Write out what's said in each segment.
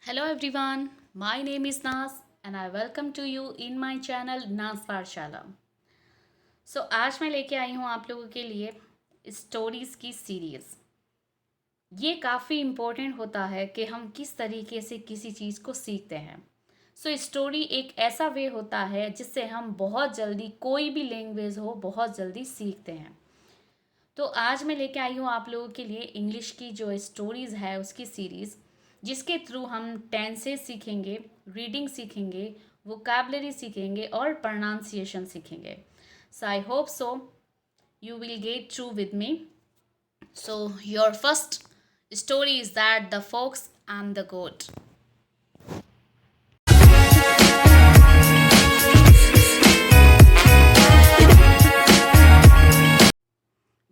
Hello everyone, my name is Naz and I welcome to you in my channel Naz पाठशाला। आज मैं लेके आई हूँ आप लोगों के लिए स्टोरीज़ की सीरीज़। ये काफ़ी इम्पोर्टेंट होता है कि हम किस तरीके से किसी चीज़ को सीखते हैं। स्टोरी एक ऐसा वे होता है जिससे हम बहुत जल्दी कोई भी लैंग्वेज हो बहुत जल्दी सीखते हैं। आज मैं लेके आई हूँ आप लोगों के लिए इंग्लिश की जो स्टोरीज़ है उसकी सीरीज़, जिसके थ्रू हम टेंसेस सीखेंगे, रीडिंग सीखेंगे, वोकैबलरी सीखेंगे और प्रोनाउंसिएशन सीखेंगे। I hope so you will get through with me. Your first story is that the fox and the goat.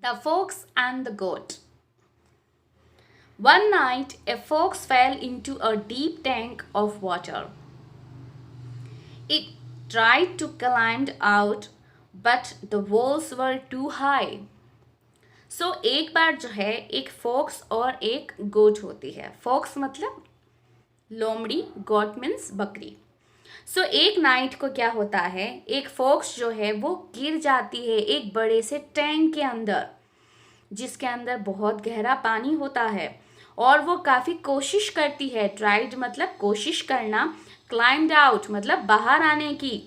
The Fox and the Goat. One night, a fox fell into a deep tank of water. It tried to climb out, but the walls were too high. एक बार जो है एक fox और एक गोट होती है। Fox मतलब लोमड़ी, गोट मीन्स बकरी। एक नाइट को क्या होता है, एक फॉक्स जो है वो गिर जाती है एक बड़े से टैंक के अंदर, जिसके अंदर बहुत गहरा पानी होता है और वो काफ़ी कोशिश करती है। ट्राइड मतलब कोशिश करना, क्लाइम्ड आउट मतलब बाहर आने की,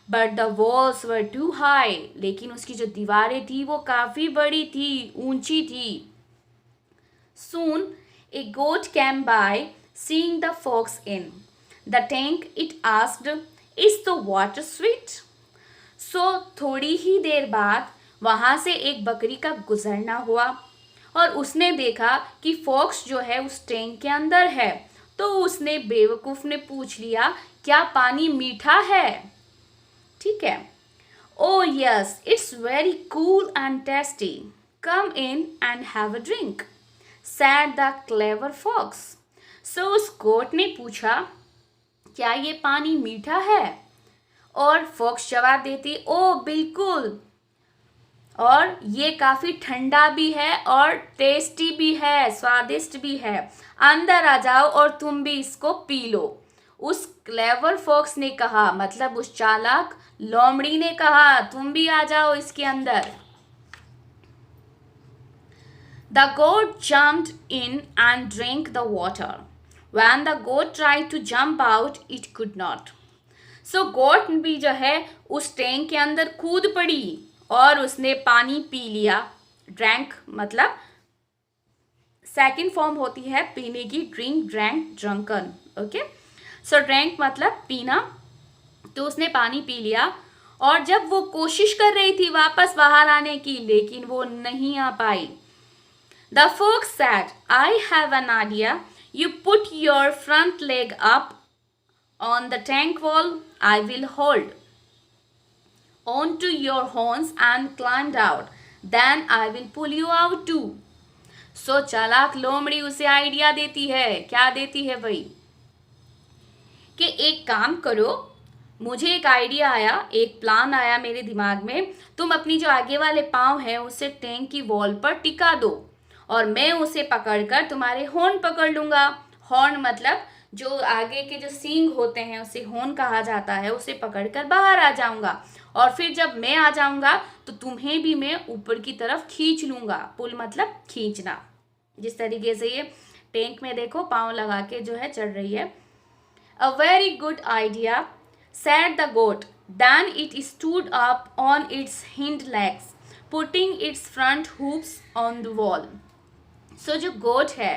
but the walls were too high, लेकिन उसकी जो दीवारें थी वो काफ़ी बड़ी थी, ऊंची थी। Soon a goat came by, seeing the fox in the tank, it asked, is the water sweet? थोड़ी ही देर बाद वहाँ से एक बकरी का गुजरना हुआ और उसने देखा कि फॉक्स जो है उस टैंक के अंदर है। तो उसने बेवकूफ़ ने पूछ लिया, क्या पानी मीठा है? ठीक है। Oh yes, it's very cool and tasty, come in and have a drink, said the clever fox. उस गोट ने पूछा, क्या ये पानी मीठा है? और फॉक्स जवाब देती, ओ बिल्कुल, और ये काफ़ी ठंडा भी है और टेस्टी भी है, स्वादिष्ट भी है। अंदर आ जाओ और तुम भी इसको पी लो। उस क्लेवर फॉक्स ने कहा, मतलब उस चालाक लोमड़ी ने कहा, तुम भी आ जाओ इसके अंदर। The goat jumped in and drank the water. When the goat tried to jump out, it could not. गोट भी जो है उस टैंक के अंदर कूद पड़ी और उसने पानी पी लिया। ड्रैंक मतलब सेकंड फॉर्म होती है पीने की, drink, drank, drunken. Okay, drank मतलब पीना। तो उसने पानी पी लिया और जब वो कोशिश कर रही थी वापस बाहर आने की, लेकिन वो नहीं आ पाई। The fox said, I have an idea, you put your front leg up on the tank wall, I will hold onto your horns and climb out, then I will pull you out too. चालाक लोमड़ी उसे idea देती है। क्या देती है भाई? कि एक काम करो, मुझे एक आइडिया आया, एक प्लान आया मेरे दिमाग में। तुम अपनी जो आगे वाले पाँव हैं उसे टैंक की वॉल पर टिका दो और मैं उसे पकड़कर तुम्हारे हॉर्न पकड़ लूँगा। हॉर्न मतलब जो आगे के जो सींग होते हैं उसे हॉर्न कहा जाता है, उसे पकड़कर बाहर आ जाऊंगा और फिर जब मैं आ जाऊंगा तो तुम्हें भी मैं ऊपर की तरफ खींच लूंगा। पुल मतलब खींचना। जिस तरीके से ये टैंक में देखो पाँव लगा के जो है चढ़ रही है। A very good idea, said the goat. Then it stood up on its hind legs, putting its front hoofs on the wall. जो गोट है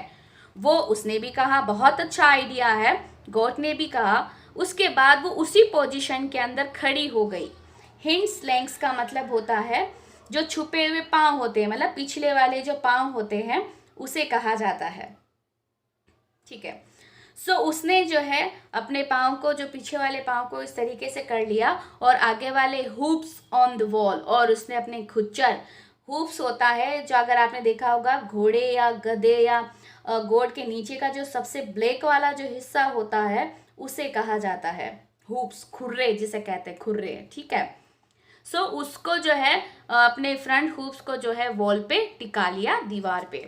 वो उसने भी कहा बहुत अच्छा आइडिया है, गोट ने भी कहा। उसके बाद वो उसी पोजीशन के अंदर खड़ी हो गई। हिंड्स लेग्स का मतलब होता है जो छुपे हुए पाँव होते हैं, मतलब पिछले वाले जो पाँव होते हैं उसे कहा जाता है। ठीक है। उसने जो है अपने पाँव को, जो पीछे वाले पाँव को इस तरीके से कर लिया और आगे वाले हुप्स ऑन द वॉल, और उसने अपने खुच्चर, हुप्स होता है जो अगर आपने देखा होगा घोड़े या गधे या गोट के नीचे का जो सबसे ब्लैक वाला जो हिस्सा होता है उसे कहा जाता है हुप्स, खुर्रे जिसे कहते हैं, खुर्रे। ठीक है। उसको जो है अपने फ्रंट हुप्स को जो है वॉल पे टिका लिया, दीवार पे।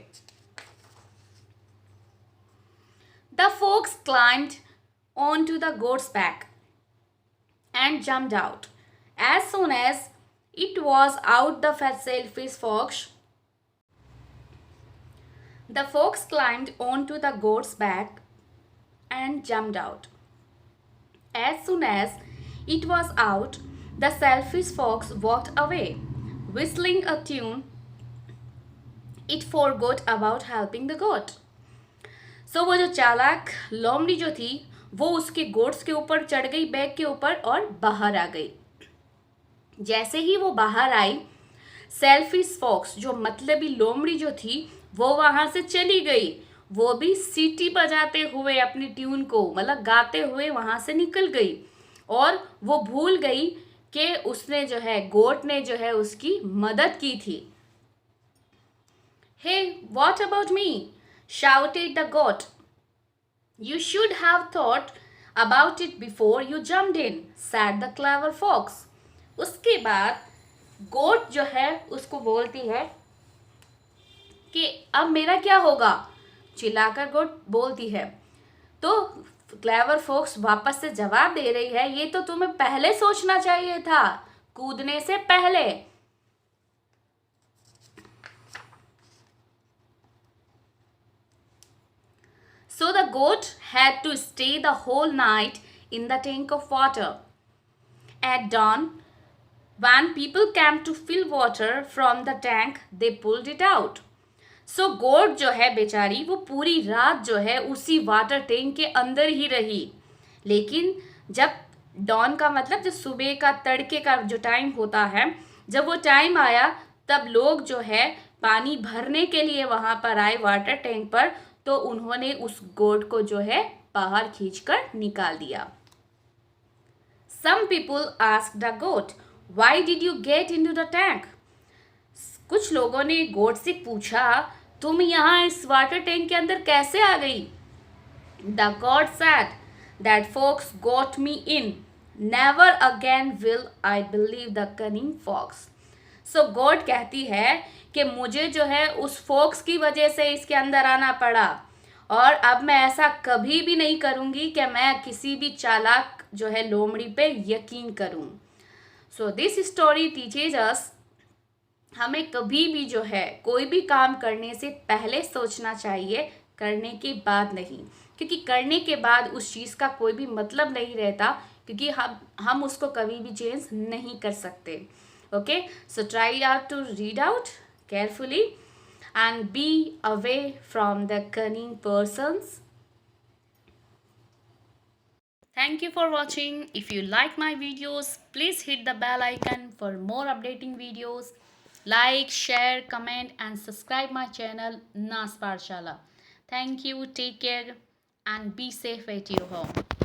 The fox climbed onto the goat's back and jumped out. As soon as it was out, the fox climbed onto the goat's back and jumped out. As soon as it was out, the selfish fox walked away. Whistling a tune, it forgot about helping the goat. सो वो जो चालाक लोमड़ी जो थी वो उसके goats के ऊपर चढ़ गई, बैग के ऊपर, और बाहर आ गई. जैसे ही वो बाहर आई, सेल्फिश फॉक्स जो मतलबी लोमड़ी जो थी वो वहां से चली गई. वो भी सीटी बजाते हुए अपनी ट्यून को मतलब गाते हुए वहां से निकल गई. और वो भूल गई कि उसने जो है गोट ने जो है उसकी मदद की थी. Hey what about me, shouted the goat. You should have thought about it before you jumped in, said the clever fox. उसके बाद गोट जो है उसको बोलती है कि अब मेरा क्या होगा, चिल्लाकर गोट बोलती है. तो क्लेवर फॉक्स वापस से जवाब दे रही है, ये तो तुम्हें पहले सोचना चाहिए था, कूदने से पहले. So the goat had to stay the whole night in the tank of water. At dawn, when people came to fill water from the tank, they pulled it out. So goat जो है बेचारी वो पूरी रात जो है उसी water tank के अंदर ही रही. लेकिन जब डॉन का मतलब जो सुबह का तड़के का जो टाइम होता है, जब वो टाइम आया तब लोग जो है पानी भरने के लिए वहां पर आए वाटर टैंक पर, तो उन्होंने उस गोट को जो है बाहर खींचकर निकाल दिया. Some people asked the goat, "Why did you get into the tank?" कुछ लोगों ने गोट से पूछा, तुम यहाँ इस वाटर टैंक के अंदर कैसे आ गई? The goat said, "That fox got me in. Never again will I believe the cunning fox." So गोट कहती है कि मुझे जो है उस फोक्स की वजह से इसके अंदर आना पड़ा, और अब मैं ऐसा कभी भी नहीं करूंगी कि मैं किसी भी चालाक जो है लोमड़ी पे यकीन करूं. सो दिस स्टोरी टीचेज अस, हमें कभी भी जो है कोई भी काम करने से पहले सोचना चाहिए, करने के बाद नहीं. क्योंकि करने के बाद उस चीज़ का कोई भी मतलब नहीं रहता, क्योंकि हम उसको कभी भी चेंज नहीं कर सकते. Okay, so try out to read out carefully and be away from the cunning persons. Thank you for watching. If you like my videos, please hit the bell icon for more updating videos. Like, share, comment and subscribe my channel Nas Pathshala. Thank you, take care and be safe at your home.